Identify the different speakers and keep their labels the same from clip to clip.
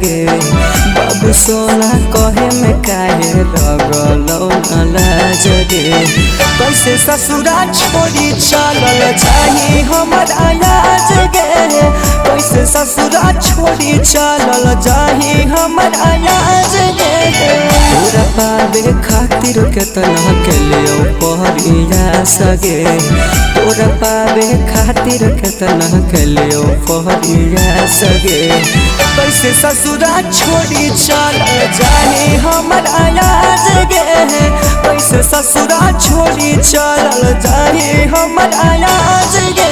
Speaker 1: गे बाबू सोना कहे में काहे लगलो न लाज गे कैसे ससुरा छोड़ी चलल जाही हमर आयाज गे कैसे ससुरा छोड़ी चलल जाही हमर आयाज गे तोरा पावे खातिर केतना के लियो पहरिया सगे तोरा पावे खातिर केतना के लियो पहरिया सगे कैसे ससुरा छोड़ी चलल जाही हमर आयाज गे कैसे ससुरा छोड़ी चलल जाही हमर आयाज गे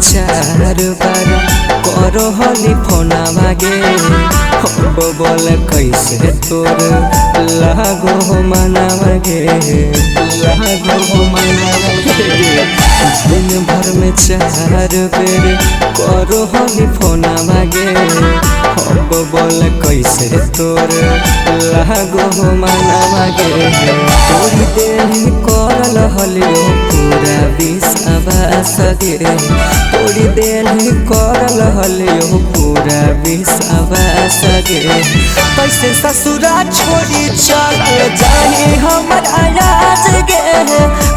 Speaker 1: चार बार करो हली फोना भागे हम बोल कैसे तोर लागो हो मना भागे लागो हो मना भागे दिन भर में 4 बेर करो हली फोना भागे हम बोल कैसे तोर लागो हो मना भागे तोरी देह करल हलियो पूरा विश्वास गे तोरी देह करल हलियो पूरा विश्वास गे कैसे ससुरा छोड़ी चलल जाही हमर आयाज गे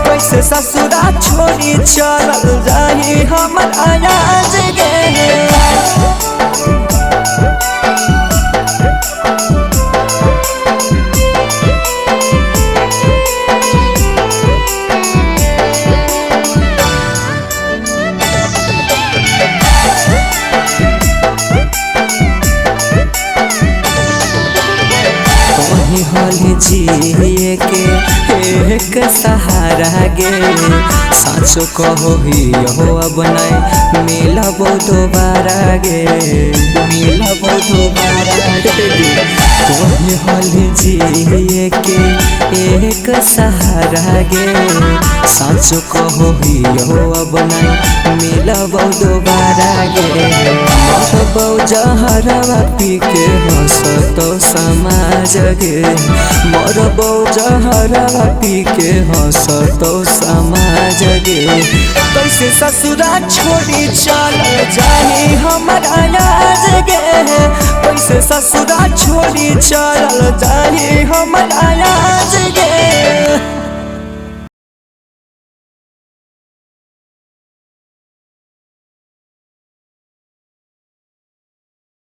Speaker 1: कैसे ससुरा छोड़ी चलल जाही हमर आयाज गे हली जिए के एक सहारा गे साँचो कहो ही हो अब नहीं मिलबो दोबारा गे मिलबो दोबारा गे तोही हली जिए के एक सहारा गे साँचो कहो ही हो अब नहीं मिलबो दोबारा गे मरबो जहरवा पी के हंसतो समाज गे मरबो जहरवा पी के हंसतो समाज गे कैसे ससुरा छोड़ी चलल जाही हमर आयाज गे कैसे ससुरा छोड़ी चलल जाही हमर आयाज गे।